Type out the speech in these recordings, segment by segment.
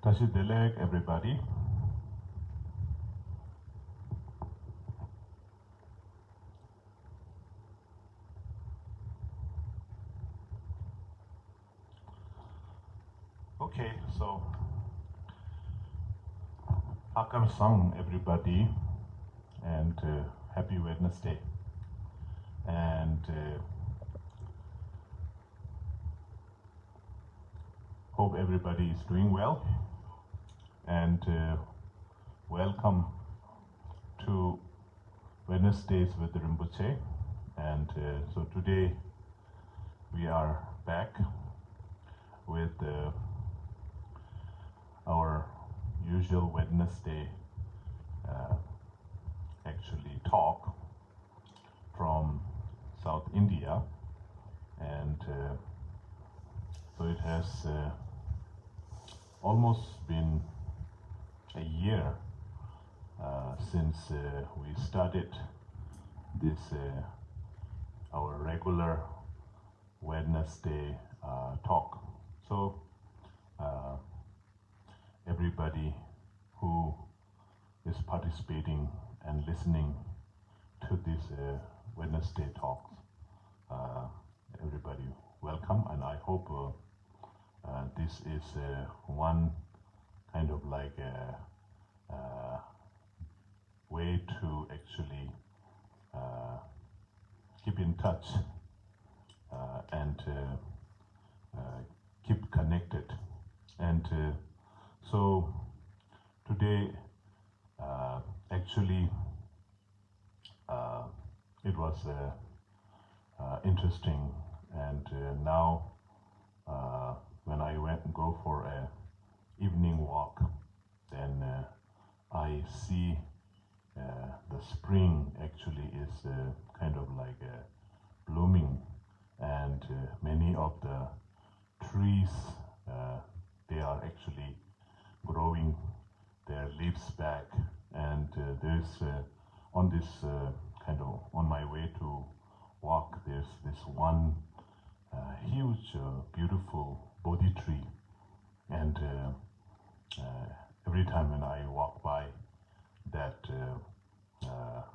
Tashidelek, everybody. Okay, so Akam Sang, everybody, and happy Wednesday. And hope everybody is doing well. And welcome to Wednesdays with Rinpoche. And so today we are back with our usual Wednesday actually talk from South India, and so it has almost been a year since we started this our regular Wednesday talk. So everybody who is participating and listening to this Wednesday talks, everybody welcome, and I hope this is one kind of like a way to actually keep in touch and keep connected. And so today actually it was interesting, and now when I go for a evening walk, then I see the spring actually is kind of like blooming, and many of the trees they are actually growing their leaves back, and there's on this kind of on my way to walk, there's this one huge beautiful Bodhi tree, and every time when I walk by that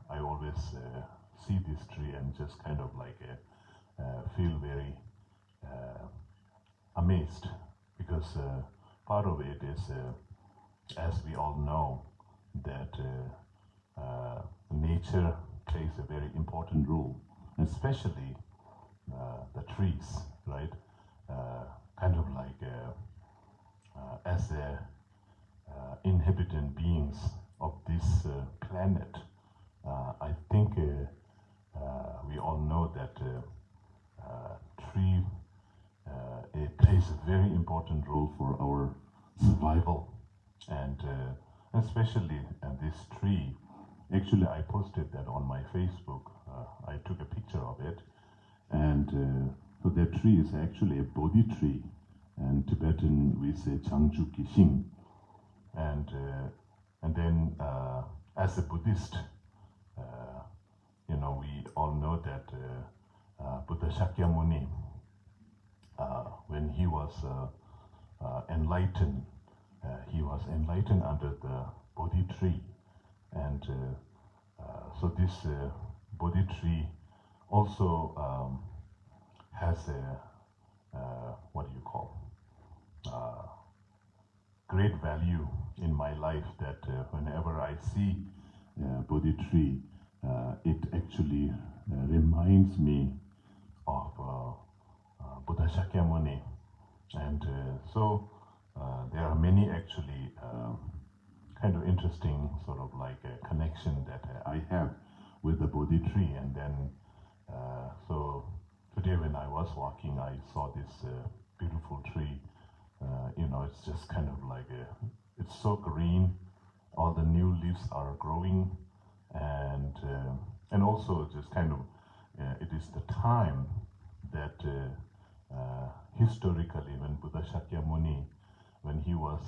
I always see this tree and just kind of like feel very amazed, because part of it is as we all know that nature plays a very important role, especially the trees, right? Kind of like as inhabitant beings of this planet, I think we all know that tree it plays a very important role for our survival, and especially this tree. Actually, I posted that on my Facebook. I took a picture of it, and so that tree is actually a Bodhi tree, and Tibetan we say Changju Kishing, and then as a Buddhist, you know, we all know that Buddha Shakyamuni, when he was enlightened, he was enlightened under the Bodhi tree, and so this Bodhi tree also has a what do you call great value in my life, that whenever I see Bodhi tree, it actually reminds me of Buddha Shakyamuni, and so there are many actually kind of interesting sort of like a connection that I have with the Bodhi tree. And then so today when I was walking, I saw this beautiful tree. You know, it's just kind of like it's so green, all the new leaves are growing, and also just kind of it is the time that historically when Buddha Shakyamuni, when he was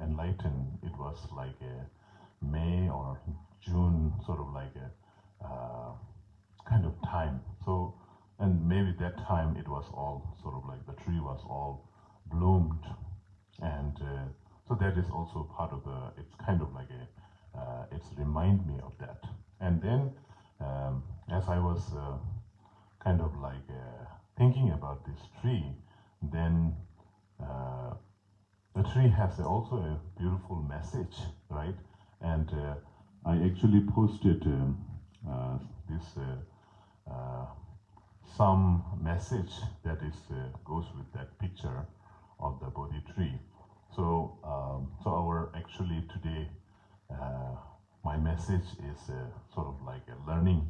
enlightened, it was like a May or June, sort of like a kind of time. So, and maybe that time it was all sort of like the tree was all bloomed, and so So that is also part of it's kind of like it's remind me of that. And then as I was kind of like thinking about this tree, then the tree has also a beautiful message, right? And I actually posted this some message that is goes with that picture of the Bodhi tree. So so our actually today my message is sort of like learning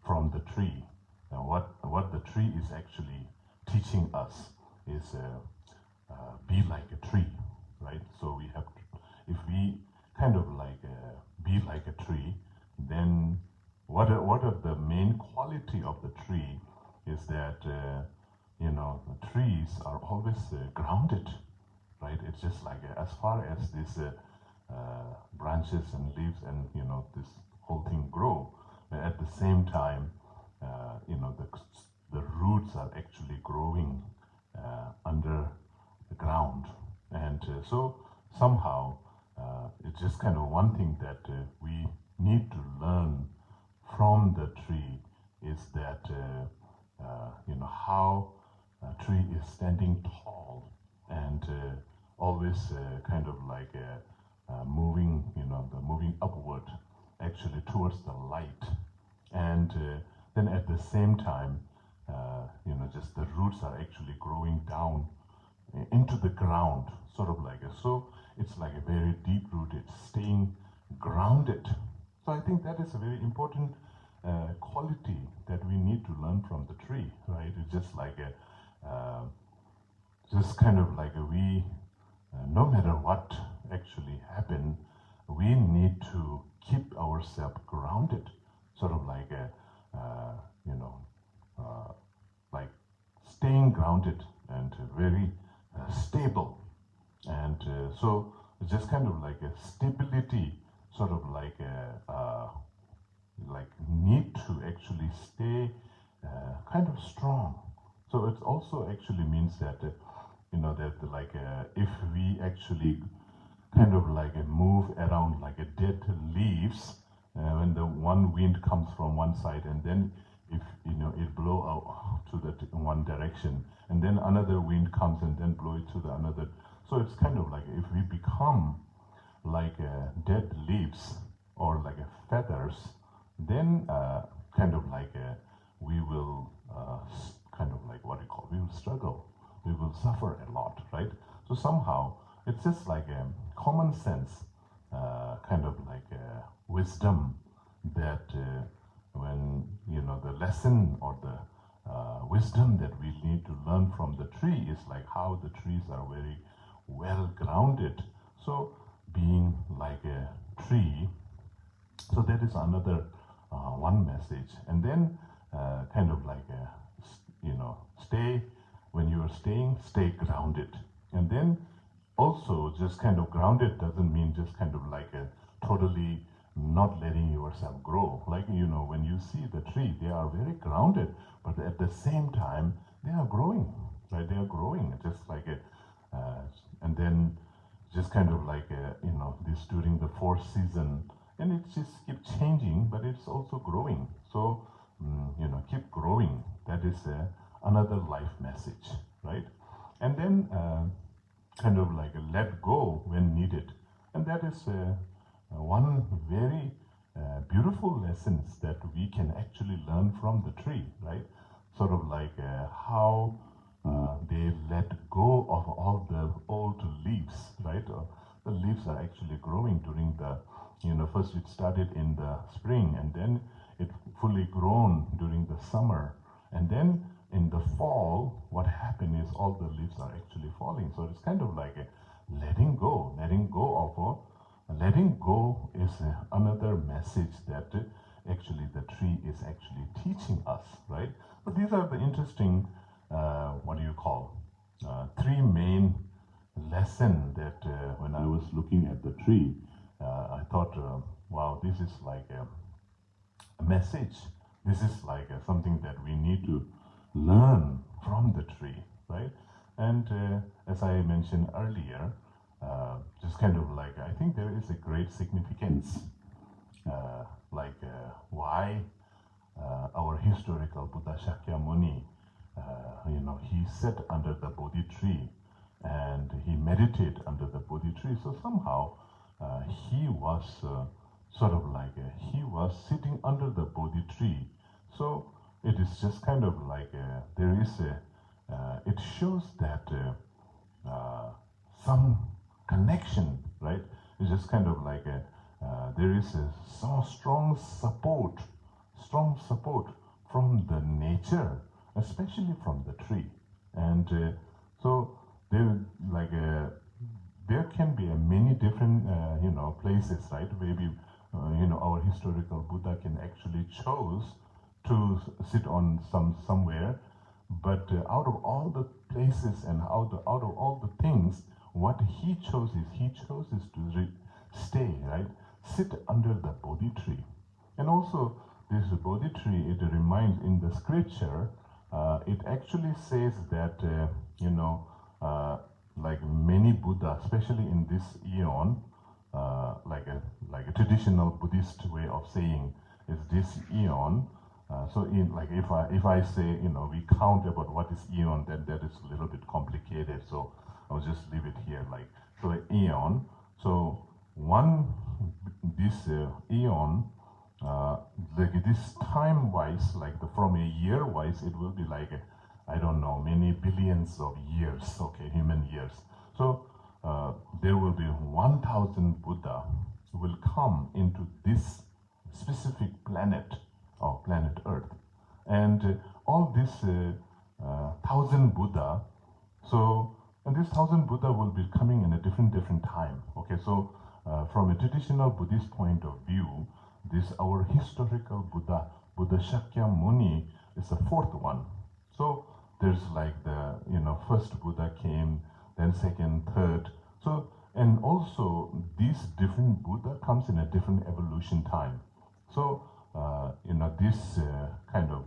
from the tree. What the tree is actually teaching us is be like a tree, right? So we have to, if we kind of like be like a tree, then what are the main quality of the tree is that you know, the trees are always grounded, right? It's just like as far as these branches and leaves and you know this whole thing grow, but at the same time you know the roots are actually growing under the ground. And so somehow it's just kind of one thing that we need to learn from the tree is that you know how a tree is standing tall and always kind of like moving, you know, the moving upward actually towards the light. And then at the same time you know, just the roots are actually growing down into the ground, sort of like so it's like a very deep rooted, staying grounded. So I think that is a very important quality that we need to learn from the tree, right? It's just like just kind of like we no matter what actually happen, we need to keep ourselves grounded, sort of like you know like staying grounded and very stable. And so it's just kind of like a stability, sort of like need to actually stay kind of strong. So it also actually means that you know that like if we actually kind of like move around like a dead leaves when the one wind comes from one side and then if you know it blow out to the one direction and then another wind comes and then blow it to the another. So it's kind of like if we become like dead leaves or like feathers, then kind of like we will kind of like what you call, we will struggle, we will suffer a lot, right? So somehow it's just like a common sense kind of like wisdom that when you know the lesson or the wisdom that we need to learn from the tree is like how the trees are very well grounded. So being like a tree, so that is another one message. And then kind of like you know, stay, when you are staying, stay grounded. And then also just kind of grounded doesn't mean just kind of like a totally not letting yourself grow. Like, you know, when you see the tree, they are very grounded, but at the same time they are growing, right? They are growing just like a and then just kind of like you know, this during the fourth season, and it just keeps changing, but it's also growing. So you know, keep growing. That is another life message, right? And then kind of like let go when needed, and that is one very beautiful lessons that we can actually learn from the tree, right? Sort of like how they let go of all the old leaves, right? The leaves are actually growing during the, you know, first it started in the spring and then it fully grown during the summer. And then in the fall, what happened is all the leaves are actually falling. So it's kind of like a letting go of letting go is another message that actually the tree is actually teaching us, right? But these are the interesting, what do you call, three main lessons that when I was looking at the tree, I thought, wow, this is like a message. This is like something that we need to learn from the tree, right? And as I mentioned earlier, just just kind of like, I think there is a great significance, why our historical Buddha Shakyamuni, he sat under the Bodhi tree and he meditated under the Bodhi tree. So somehow he was he was sitting under the Bodhi tree. So it is just kind of like there is it shows that some connection, right? It's just kind of like there is so strong support from the nature, especially from the tree. And so there there can be many different places, right? Maybe our historical Buddha can actually chose to sit on somewhere, but out of all the places and out of all the things, what he chooses to stay, right? Sit under the Bodhi tree. And also this Bodhi tree, it reminds in the scripture, it actually says that like many Buddha, especially in this eon, like a traditional Buddhist way of saying is this eon. So in like if I say we count about what is eon, then that is a little bit complicated. So I'll just leave it here. Like so eon. So this eon, like this time wise, like from a year wise, it will be like I don't know, many billions of years, okay, human years. So there will be 1,000 Buddha will come into this specific planet, or planet Earth. And all this 1,000 Buddha, and this 1,000 Buddha will be coming in a different time. Okay, so from a traditional Buddhist point of view, this our historical Buddha Shakyamuni is the fourth one. So there's like the first Buddha came, then second, third. So and also these different Buddha comes in a different evolution time. So this kind of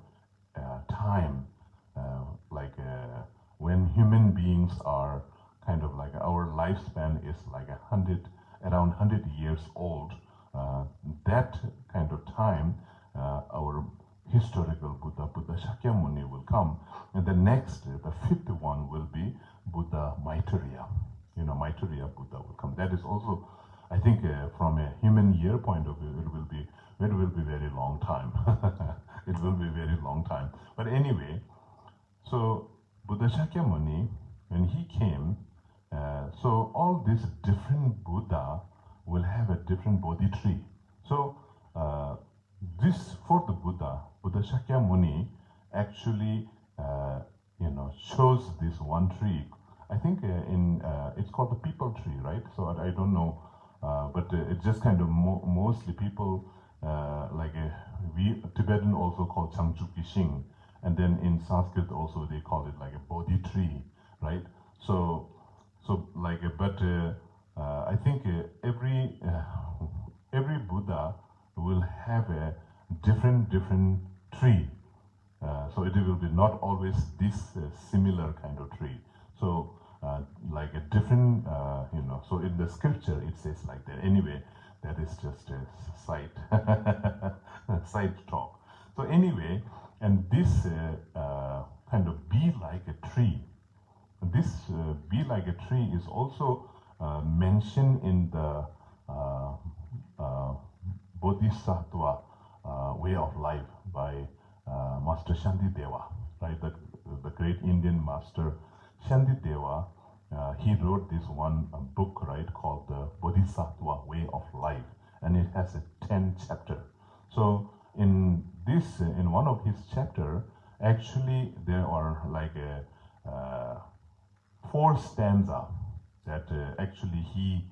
time, when human beings are kind of like our lifespan is like around 100 years old. That kind of time, our historical Buddha Shakyamuni will come, and the next, the fifth one will be Buddha Maitreya. Maitreya Buddha will come. That is also, I think, from a human year point of view, it will be very long time. It will be very long time. But anyway, so Buddha Shakyamuni, when he came, so all these different Buddha will have a different Bodhi tree. So this fourth Buddha Shakyamuni, actually, chose this one tree. I think it's called the people tree, right? So I don't know, but it's just kind of mostly people, we Tibetan also call Changchukishing, and then in Sanskrit also they call it like a Bodhi tree, right? So I think every Buddha will have a different tree. So it will be not always this similar kind of tree. So like a different, so in the scripture it says like that. Anyway, that is just a side talk. So anyway, and this kind of be like a tree. This be like a tree is also mentioned in the bodhisattva way of life by Master Shantideva, right? The great Indian master Shantideva, he wrote this one book, right, called the Bodhisattva Way of Life, and it has a 10 chapter. So in this, in one of his chapter, actually there are like a 4 stanza that actually he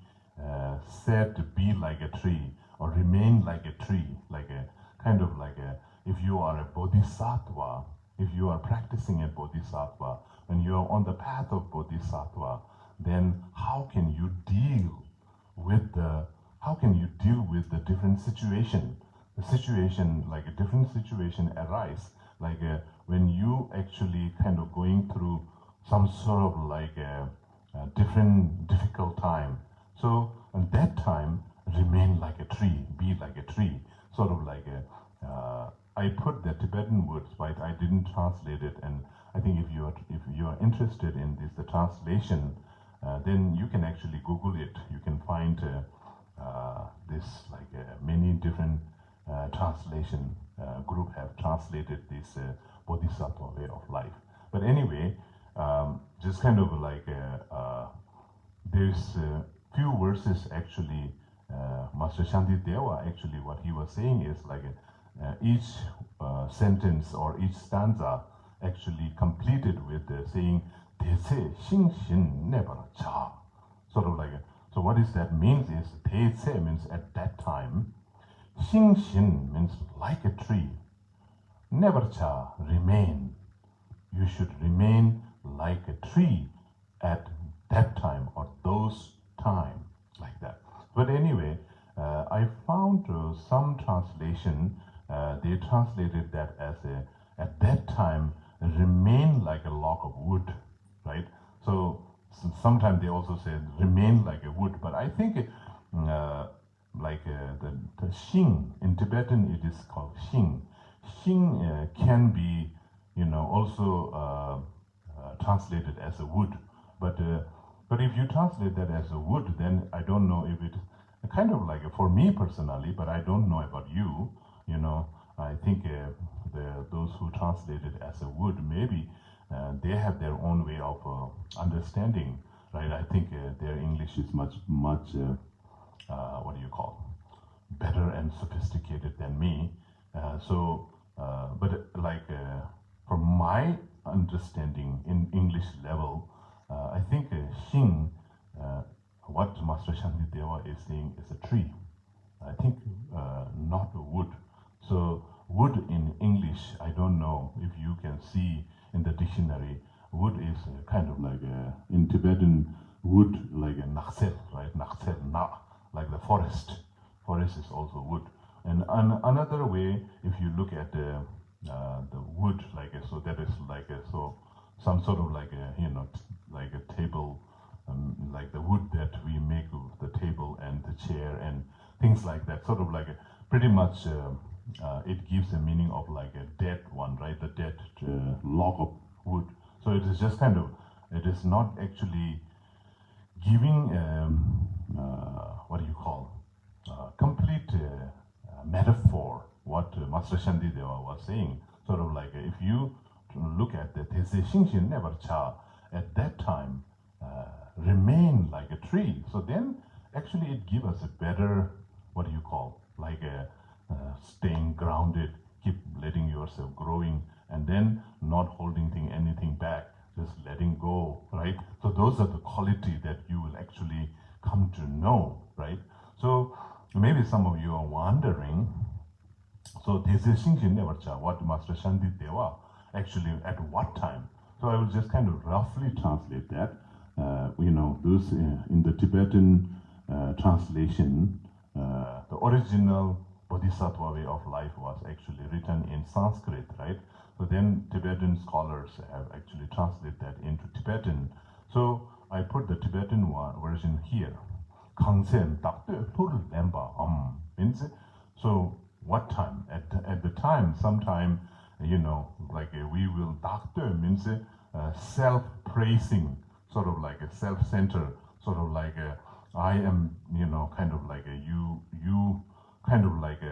said to be like a tree or remain like a tree, like a kind of like a, if you are a bodhisattva, if you are practicing a bodhisattva, when you are on the path of bodhisattva, then how can you deal with the different situation? The situation, like a different situation arise, like when you actually kind of going through some sort of like a different difficult time. So at that time, remain like a tree, be like a tree, sort of like a. I put the Tibetan words, right? I didn't translate it, and I think if you are interested in this, the translation, then you can actually Google it. You can find this many different translation group have translated this bodhisattva way of life. But anyway, just kind of like there's a few verses actually. Master Shantideva actually what he was saying is like each sentence or each stanza actually completed with saying Tese Xing Xin Never Cha. Sort of like so what is that means is Tese means at that time, Xing Xin means like a tree, Never Cha remain. You should remain like a tree at that time or those time, like that. But anyway, I found some translation, they translated that as at that time, remain like a log of wood, right? So sometimes they also said remain like a wood, but I think the xing, in Tibetan it is called xing. Xing can be, also translated as a wood, but if you translate that as a wood, then I don't know if it kind of like for me personally, but I don't know about you. I think those who translate it as a wood, maybe they have their own way of understanding, right? I think their English is much better and sophisticated than me. From my understanding in English level, I think xing, what Master Shantideva is saying is a tree. I think not a wood. So wood in English, I don't know if you can see in the dictionary. Wood is kind of like in Tibetan wood, like a naksel, right? Naksel na, like the forest. Forest is also wood. And another way, if you look at the wood, so that is some sort of like a table, like the wood that we make of the table and the chair and things like that. Sort of like pretty much it gives a meaning of like a dead one, right? The dead log of wood. So it is just kind of, it is not actually giving complete metaphor what Master Shantideva was saying. Sort of like if you look at the Tese Xingxin Never Cha, at that time remain like a tree. So then actually it gives us a better, staying grounded, keep letting yourself growing, and then not holding anything back, just letting go, right? So those are the quality that you will actually come to know, right? So maybe some of you are wondering, so this is what Master Shantideva actually at what time? So I will just kind of roughly translate that. Those in the Tibetan translation, the original bodhisattva way of life was actually written in Sanskrit, right? So then Tibetan scholars have actually translated that into Tibetan. So I put the Tibetan version here. Means, so what time? At the time, sometime, we will, doctor means self-praising, sort of like a self-centered, sort of like I am, kind of like you kind of like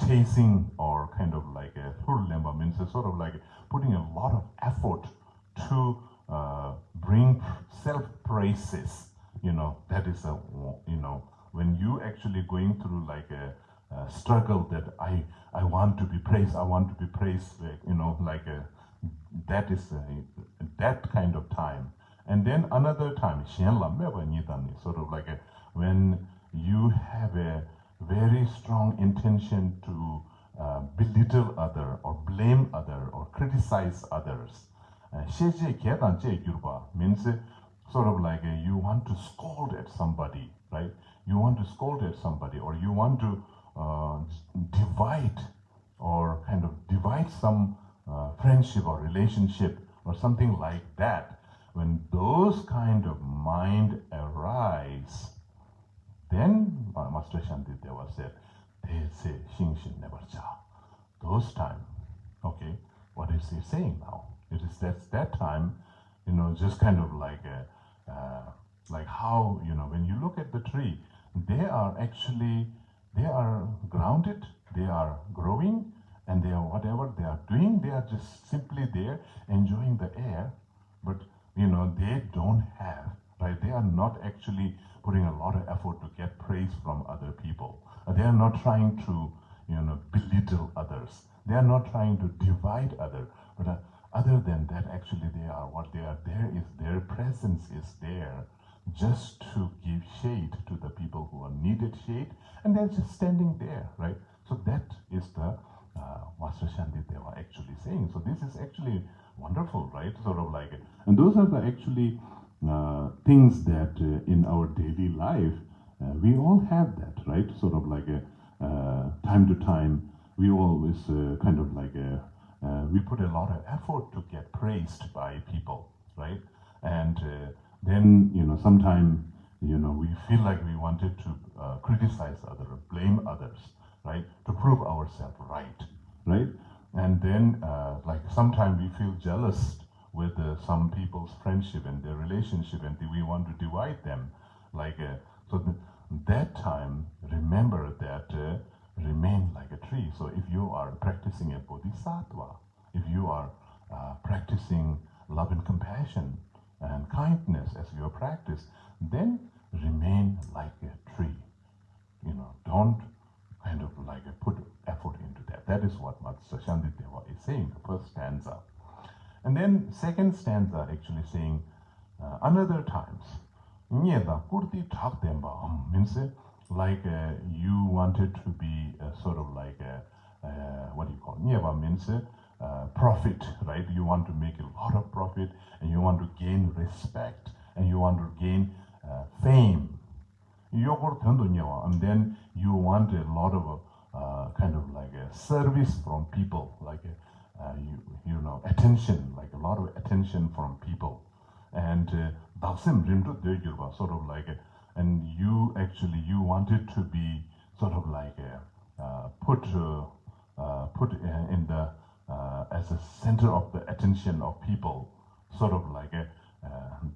chasing, or kind of like a hurlemba means sort of like putting a lot of effort to bring self-praises. That is when you actually going through like a struggle that I want to be praised, that is that kind of time. And then another time, sort of like when you have a very strong intention to belittle other, or blame other, or criticize others. Means sort of like you want to scold at somebody, right? You want to scold at somebody, or you want to divide, or kind of divide some friendship or relationship or something like that. when those kind of mind arise, then Master Shantideva said, they say, Shingshin never cha. Those time, okay, what is he saying now? It is that time, just kind of like how, when you look at the tree, they are grounded, they are growing, and they are whatever they are doing, they are just simply there enjoying the air, but they don't have, right? They are not actually putting a lot of effort to get praise from other people. They are not trying to, belittle others. They are not trying to divide others. But other than that, actually, they are what they are. There is their presence is there, just to give shade to the people who are needed shade, and they're just standing there, right? So that is the Master Shantideva actually saying. So this is actually wonderful, right? Sort of like, and those are the actually things that in our daily life we all have that, right? Sort of like time to time we always kind of like we put a lot of effort to get praised by people, right? And then sometimes we feel like we wanted to criticize others, blame others, right? To prove ourselves right? And then like sometimes we feel jealous with some people's friendship and their relationship, and we want to divide them. That time, remember that remain like a tree. So if you are practicing a bodhisattva, if you are practicing love and compassion and kindness as your practice, then remain like a tree. Don't kind of like put effort into that. That is what Master Shantideva is saying, the first stanza. And then second stanza actually saying, another times, means like you wanted to be sort of like what do you call it? Nyeva means profit, right? You want to make a lot of profit, and you want to gain respect, and you want to gain fame. And then you want a lot of kind of like a service from people, like attention, like a lot of attention from people. And sort of like and you wanted to be sort of like put in the as a center of the attention of people, sort of like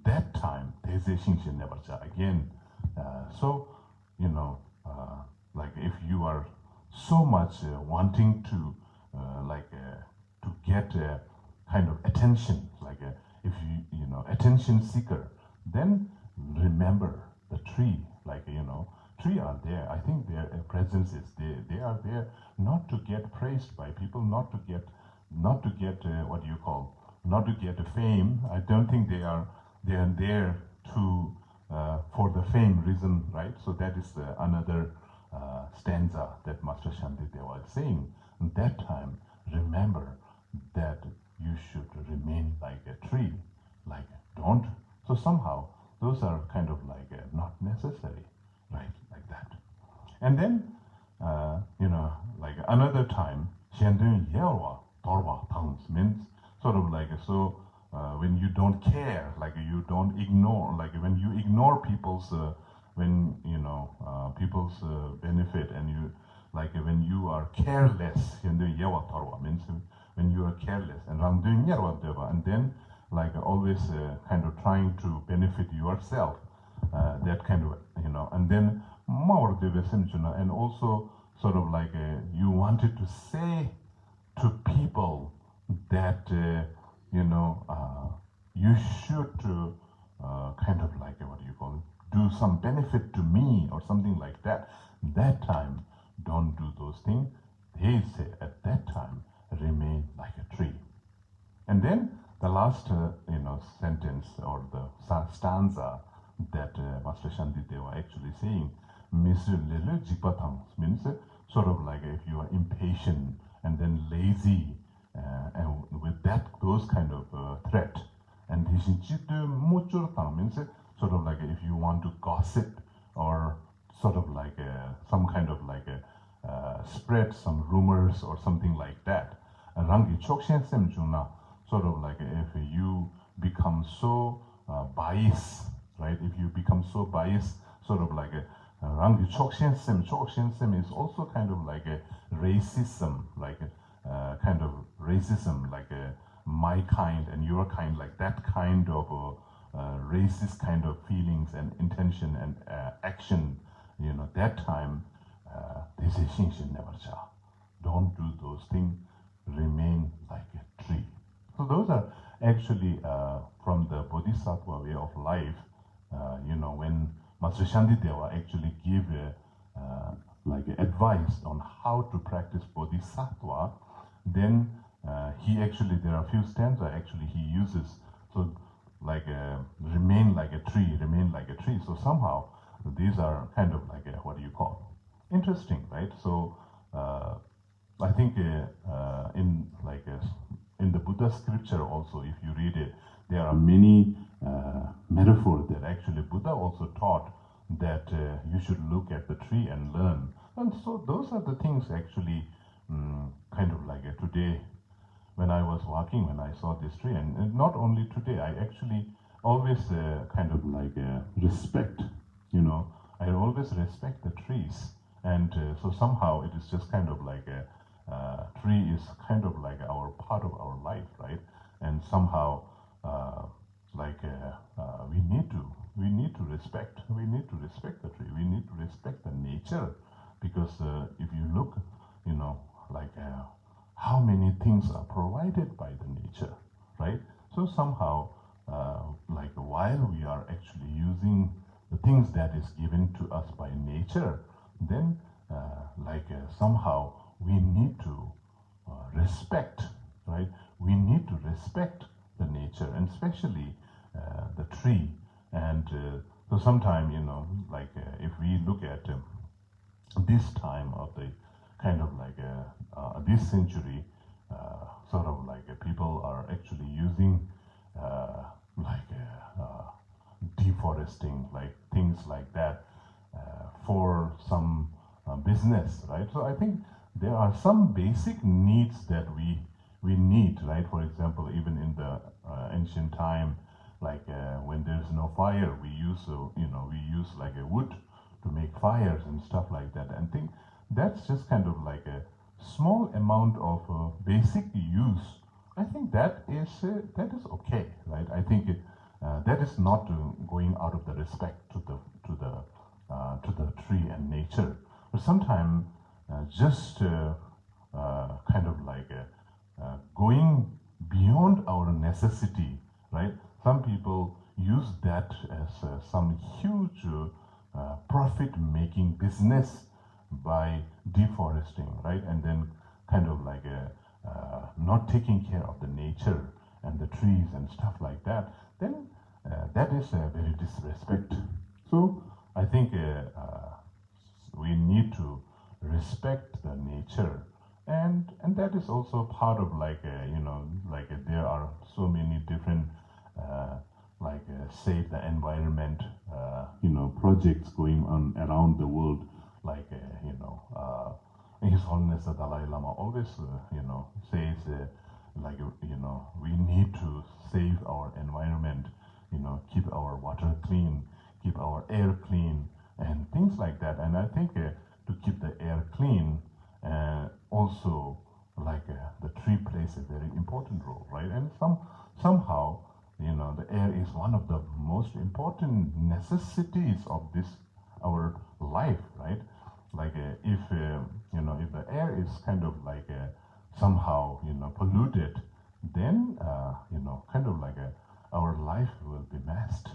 that time again. So like if you are so much wanting to to get kind of attention, like if you attention seeker, then remember the tree, like tree are there. I think their presence is there. They are there not to get praised by people, not to get what do you call, not to get fame. I don't think they are there to for the fame reason, right? So that is another stanza that Master Shantideva is saying. And that time, remember that you should remain like a tree, like don't. So somehow those are kind of like not necessary, right? Like that. And then like another time, Shendun Yelwa Torwa Tangs means sort of like so. When you don't care, like you don't ignore, like when you ignore people's people's benefit, and you like when you are careless, means when you are careless, and then like always kind of trying to benefit yourself, that kind of and then more and also sort of like you wanted to say to people that you should kind of like what do you call it, do some benefit to me or something like that. That time, don't do those things. They say at that time, remain like a tree. And then the last sentence or the stanza that Master Shantideva actually saying, means sort of like if you are impatient and then lazy, and with that those kind of threat, and means sort of like if you want to gossip or sort of like some kind of like spread some rumors or something like that. Rangi chokshen sem juna, sort of like if you become so biased, right? If you become so biased, sort of like a Rangi Chokshen is also kind of like a racism, like a kind of racism, like a my kind and your kind, like that kind of racist kind of feelings and intention and action, that time, they say, Shingshin never cha. Don't do those things, remain like a tree. So those are actually from the bodhisattva way of life, when Master Shantideva actually gave like advice on how to practice bodhisattva, then he actually, there are a few stanzas actually he uses, so like remain like a tree, remain like a tree. So somehow these are kind of like a, what do you call, interesting, right? So I think in like in the Buddha scripture also, if you read it, there are many metaphors that actually Buddha also taught that you should look at the tree and learn. And so those are the things actually kind of like today when I was walking, when I saw this tree, and not only today, I actually always kind of like respect, I always respect the trees. And so somehow it is just kind of like a tree is kind of like our part of our life, right? And somehow we need to respect the tree. We need to respect the nature, because if you look, like how many things are provided by the nature, right? So somehow, like while we are actually using the things that is given to us by nature, then somehow we need to respect, right? We need to respect the nature, and especially the tree. And so sometime, if we look at this time of the kind of like this century, sort of like people are actually using deforesting, like things like that, for some business, right? So I think there are some basic needs that we need, right? For example, even in the ancient time, like when there's no fire, we use like a wood to make fires and stuff like that. And think that's just kind of like a small amount of basic use. I think that is okay, right? I think that is not going out of the respect to the tree and nature, but sometimes just kind of like going beyond our necessity, right? Some people use that as some huge profit-making business by deforesting, right? And then kind of like not taking care of the nature and the trees and stuff like that, then that is a very disrespect. So I think we need to respect the nature, and that is also part of like there are so many different save the environment projects going on around the world, like His Holiness the Dalai Lama always says we need to save our environment, keep our water clean, keep our air clean, and things like that. And I think to keep the air clean, also the tree plays a very important role, right? And somehow the air is one of the most important necessities of this our life, right? Like if the air is kind of like somehow polluted, then kind of like our life will be messed,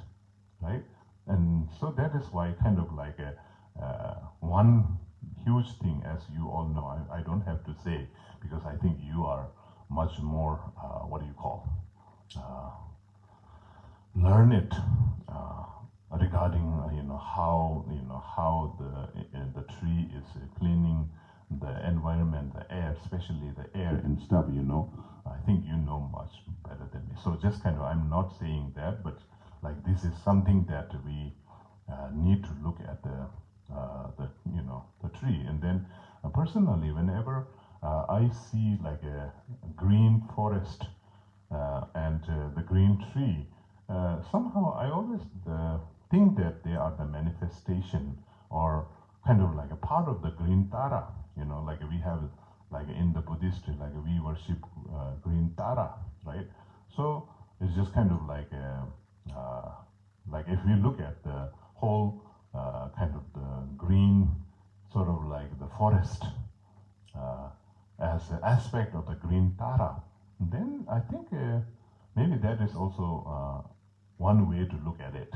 right? And so that is why kind of like one huge thing, as you all know, I don't have to say, because I think you are much more what do you call learn it regarding how the tree is cleaning the environment, the air, especially the air and stuff. I think you know much better than me. So just kind of, I'm not saying that, but like this is something that we need to look at the tree. And then personally, whenever I see like a green forest and the green tree, somehow I always think that they are the manifestation or kind of like a part of the green Tara. Like we have, like in the Buddhist, like we worship green Tara, right? So it's just kind of like if we look at the whole kind of the green, sort of like the forest as an aspect of the green Tara, then I think maybe that is also one way to look at it,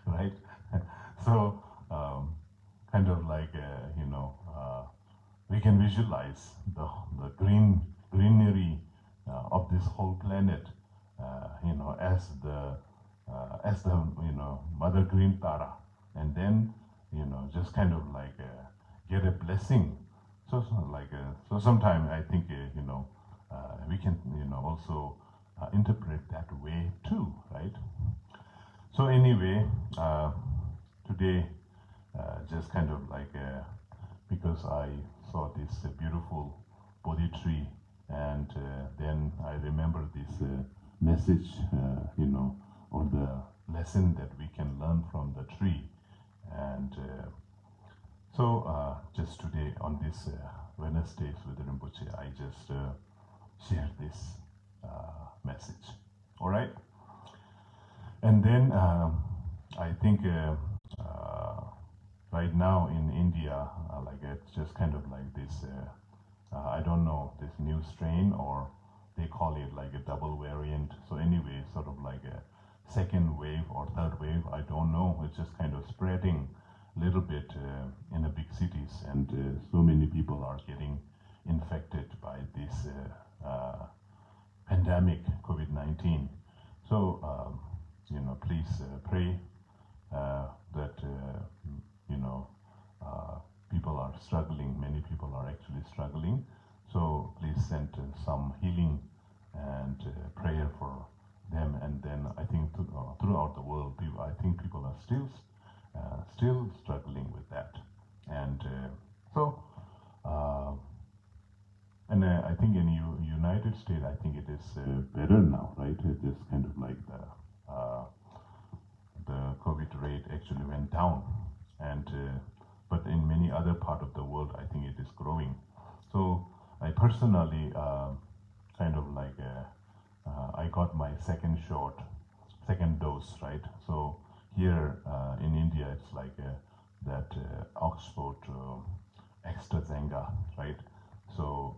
right? So kind of like we can visualize the greenery of this whole planet, as the Mother Green Tara, and then just kind of like get a blessing. So sometimes I think we can also interpret that way too, right? So anyway, today just kind of like because I saw this beautiful Bodhi tree, and then I remember this message, or the lesson that we can learn from the tree, and so just today on this Wednesdays with Rinpoche, I just share this message. All right, and then I think right now in India, like it's just kind of like this. I don't know, this new strain, or they call it like a double variant. So anyway, sort of like a second wave or third wave. I don't know. It's just kind of spreading a little bit in the big cities, and so many people are getting infected by this pandemic, COVID-19. So please pray that people are struggling. Many people are actually struggling. So please send some healing and prayer for them. And then I think throughout the world, I think people are still struggling with that. And and I think in United States, I think it is better now, right? It is kind of like the COVID rate actually went down, and but in many other part of the world, I think it is growing. So I personally kind of like I got my second dose, right? So here in India, it's like that Oxford AstraZeneca, right? So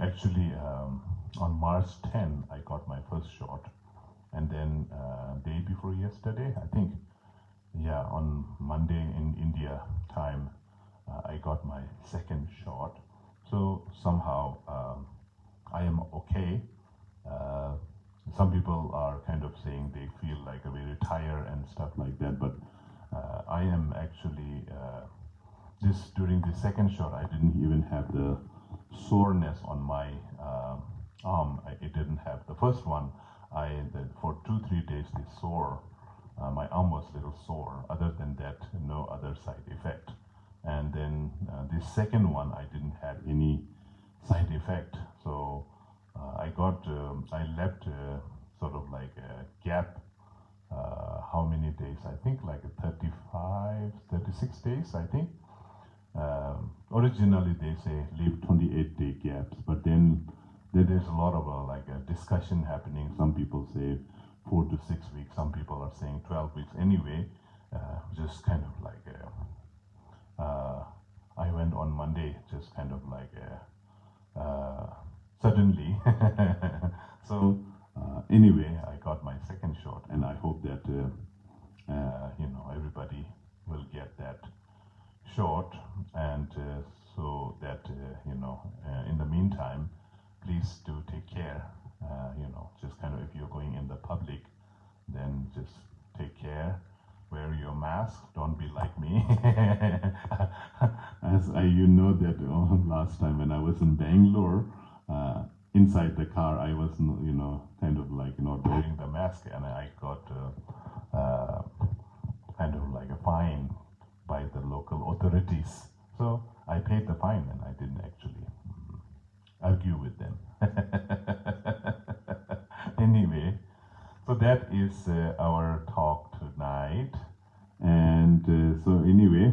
actually on March 10, I got my first shot, and then day before yesterday, I think, yeah, on Monday in India time, I got my second shot. So somehow I am okay. Some people are kind of saying they feel like very tired and stuff like that, but I am actually during the second shot, I didn't even have the soreness on my arm. It didn't have the first one. For 2-3 days, they sore. My arm was a little sore. Other than that, no other side effect. And then the second one, I didn't have any side effect. So I left sort of like a gap. How many days? I think like 36 days, I think. Originally, they say leave 28-day gaps, but then there's a lot of like a discussion happening. Some people say 4 to 6 weeks. Some people are saying 12 weeks. Anyway, just kind of like I went on Monday, just kind of like suddenly. So anyway, I got my second shot, and I hope that everybody will get that shot, and so that in the meantime, please do take care. Just kind of, if you're going in the public, then just take care. Wear your mask. Don't be like me. As that last time when I was in Bangalore, inside the car, I was kind of like not wearing the mask, and I got kind of like a fine by the local authorities. So I paid the fine, and I didn't actually argue with them. So that is our talk tonight. And so anyway,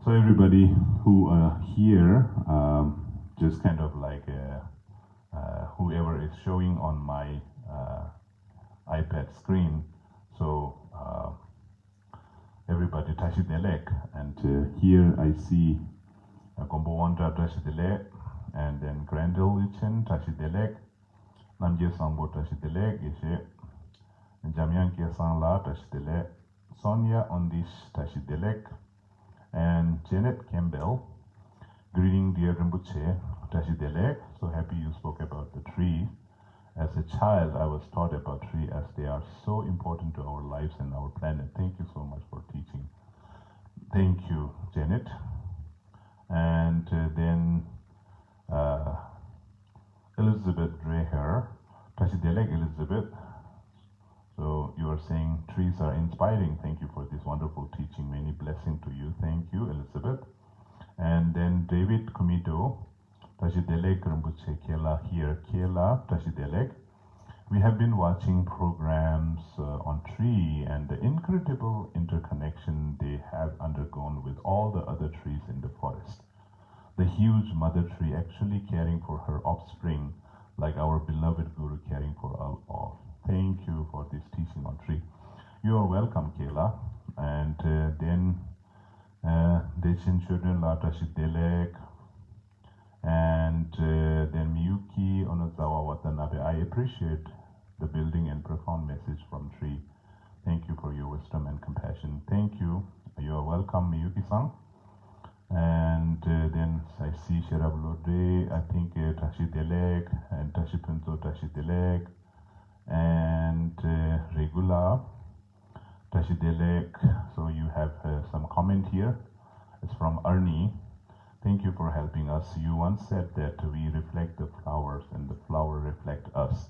so everybody who are here, just kind of like whoever is showing on my iPad screen, so everybody tashi delek, and here I see Gombo Wanda tashi delek, and then Grendel Lichen tashi delek, Namje Sangbo tashi delek, Ishe Jamyan Kiasan La tashi delek, Sonia Ondish tashi delek, and Janet Campbell, greeting dear Rinpoche, tashi delek. So happy you spoke about the tree. As a child, I was taught about trees as they are so important to our lives and our planet. Thank you so much for teaching. Thank you, Janet. And then Elizabeth Dreher, tashi delek Elizabeth. So you are saying trees are inspiring. Thank you for this wonderful teaching. Many blessings to you. Thank you, Elizabeth. And then David Kumito, tashi delek Rinpoche Kela here. Kela, tashi delek. We have been watching programs on tree and the incredible interconnection they have undergone with all the other trees in the forest. The huge mother tree actually caring for her offspring, like our beloved Guru caring for all. Thank you for this teaching on tree. You are welcome, Kela. And then Dechin Children La Tashi Delek, and then Miyuki Onozawa Watanabe. I appreciate the building and profound message from tree. Thank you for your wisdom and compassion. Thank you. You are welcome, Miyuki-san. And then I see Sherablode, I think Tashi Delek, and Tashi Punzo Tashi Delek, and Regula Tashi Delek. So you have some comment here. It's from Ernie. Thank you for helping us. You once said that we reflect the flowers and the flower reflect us.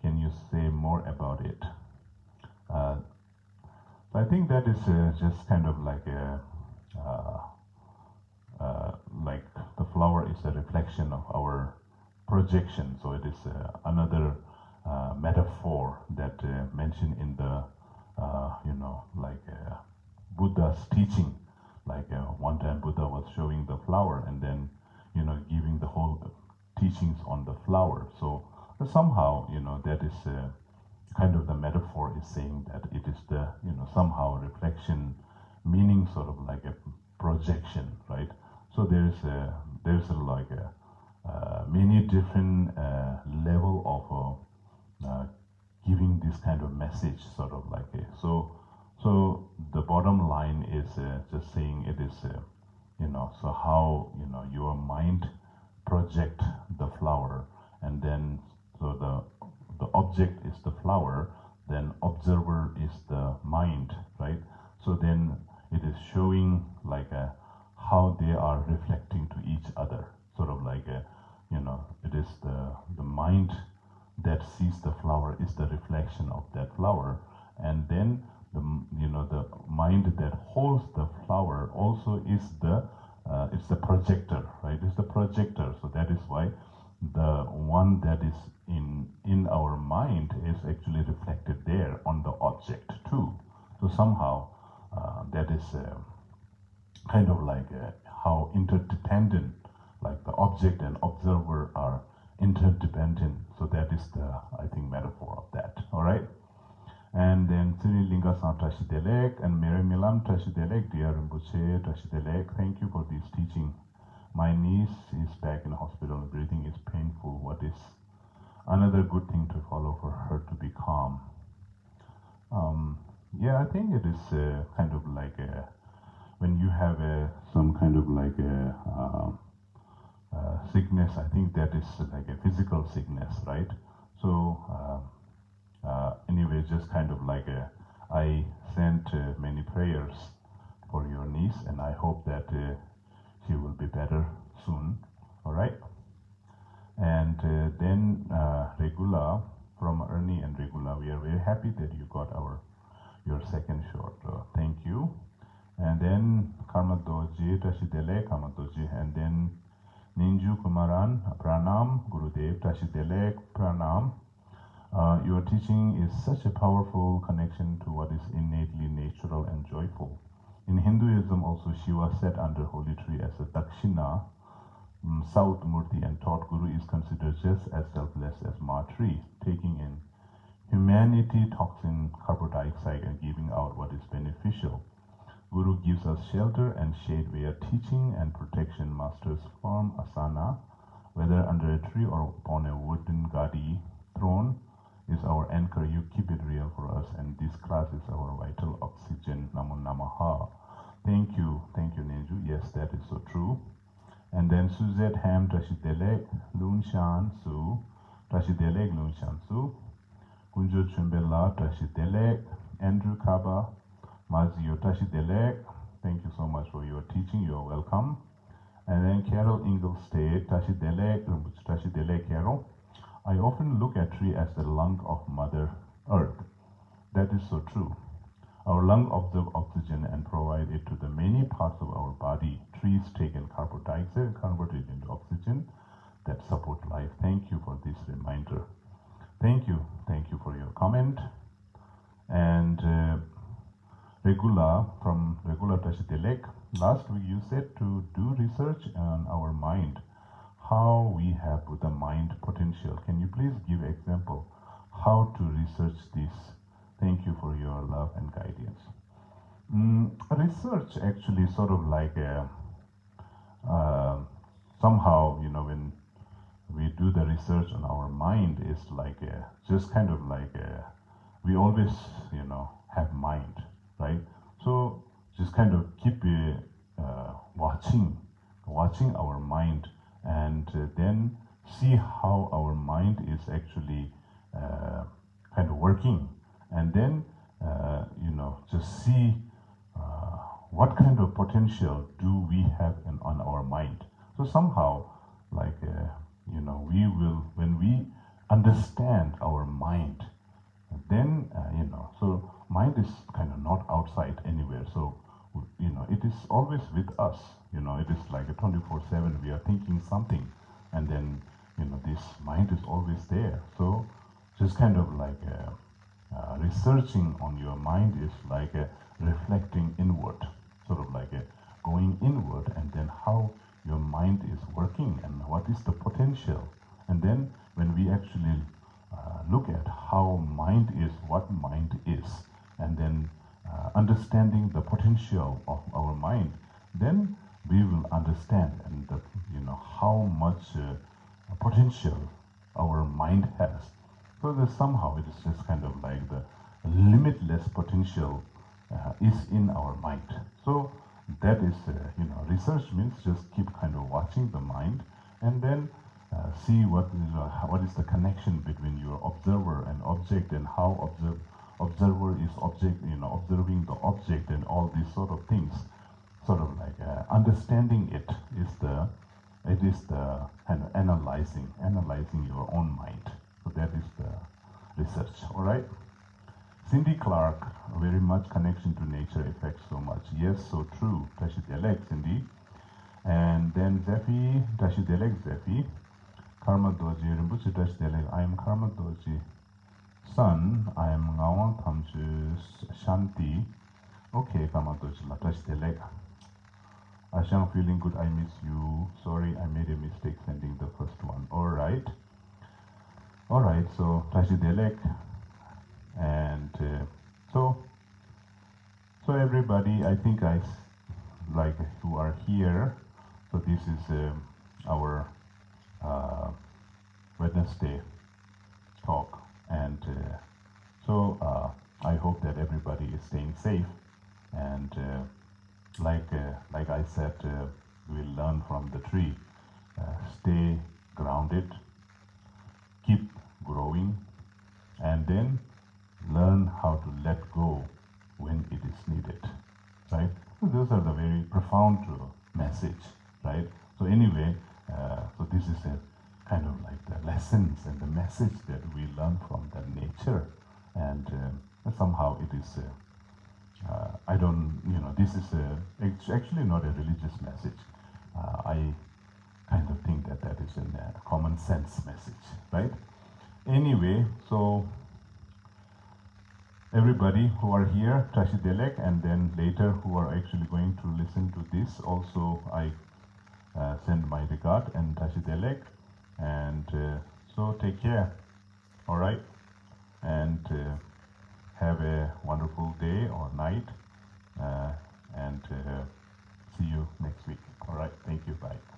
Can you say more about it? I think that is just kind of like a like the flower is a reflection of our projection. So it is another metaphor that mentioned in the like Buddha's teaching. Like one time Buddha was showing the flower and then giving the whole teachings on the flower. So somehow that is kind of the metaphor is saying that it is the somehow reflection, meaning sort of like a projection, right? So there's like a many different level of giving this kind of message, sort of like a, so the bottom line is just saying it is so how your mind project the flower, and then so the object is the flower, then observer is the mind, right? So then it is showing like how they are reflecting to each other, sort of like it is the mind that sees the flower is the reflection of that flower, and then the mind that holds the flower also is it's the projector, right? It's the projector. So that is why the one that is in our mind is actually reflected there on the object too. So somehow that is kind of like how interdependent, like the object and observer are interdependent. So that is the, I think, metaphor of that. All right. And then Sri Linga-san Tashi Delek and Mary Milam Tashi Delek, dear Rinpoche Tashi Delek, thank you for this teaching. My niece is back in hospital. Breathing is painful. What is another good thing to follow for her to be calm? Yeah, I think it is kind of like when you have some kind of like sickness. I think that is like a physical sickness, right? So anyway, just kind of like I sent many prayers for your niece, and I hope that she will be better soon. All right. And then Regula, from Ernie and Regula, we are very happy that you got your second shot. Thank you. And then Karmadoji, Tashidele, Karmadoji, and then Ninju Kumaran, Pranam, Gurudev, Tashidele, Pranam. Your teaching is such a powerful connection to what is innately natural and joyful. In Hinduism also, Shiva sat under holy tree as a Dakshina, South Murti, and taught Guru is considered just as selfless as Ma tree, taking in humanity, toxin, carbon dioxide, and giving out what is beneficial. Guru gives us shelter and shade where teaching and protection masters firm asana, whether under a tree or upon a wooden gadi throne, is our anchor. You keep it real for us, and this class is our vital oxygen. Namo Namaha. Thank you, Nenju. Yes, that is so true. And then Suzette Ham Tashidelek Lunshan Su, Tashidelek Lunshan Su, Kunjo Chumbela Tashidelek, Andrew Kaba, Mazio Tashidelek. Thank you so much for your teaching. You are welcome. And then Carol Inglestate Tashidelek, Tashidelek Carol. I often look at tree as the lung of Mother Earth. That is so true. Our lung absorb oxygen and provide it to the many parts of our body. Trees take in carbon dioxide and convert it into oxygen that support life. Thank you for this reminder. Thank you for your comment. And Regula from Regula Tashidelek, last week you said to do research on our mind, how we have the mind potential. Can you please give example how to research this? Thank you for your love and guidance. Research actually sort of like somehow, when we do the research on our mind, is like just kind of like we always, have mind, right? So just kind of keep watching our mind, and then see how our mind is actually kind of working, and then just see what kind of potential do we have on our mind. So somehow, like we will, when we understand our mind, then so mind is kind of not outside anywhere. So it is always with us. It is like a 24/7. We are thinking something, and then this mind is always there. So just kind of like researching on your mind is like reflecting inward, sort of like going inward, and then how your mind is working and what is the potential. And then when we actually look at how mind is, what mind is, and then understanding the potential of our mind, then we will understand and how much potential our mind has. So that somehow it is just kind of like the limitless potential is in our mind. So that is, research means just keep kind of watching the mind, and then see what is the connection between your observer and object, and how observer is observing the object, and all these sort of things. Sort of like understanding it is the kind of analyzing your own mind. So that is the research. All right. Cindy Clark, very much connection to nature affects so much. Yes, so true. Tashidelek, Cindy. And then Zephi, Tashidelek, Zephi. Karma Doji, Rinpoche Tashidelek. I am Karma Doji. Son, I am Ngawang Tamju Shanti. Okay, Karma Doji, Tashidelek. Ashang, feeling good, I miss you. Sorry, I made a mistake sending the first one. All right, so Tashidelek. And so everybody, I think who are here, so this is our Wednesday talk, and so I hope that everybody is staying safe, and like I said, we'll learn from the tree, stay grounded, keep growing, and then learn how to let go when it is needed, right? So those are the very profound message, right? So anyway, so this is a kind of like the lessons and the message that we learn from the nature, and somehow it is, I don't, this is it's actually not a religious message. I kind of think that is a common sense message, right? Anyway, so everybody who are here, Tashidelek, and then later who are actually going to listen to this, also I send my regard and Tashidelek, and so take care, all right, and have a wonderful day or night, and see you next week. All right, thank you, bye.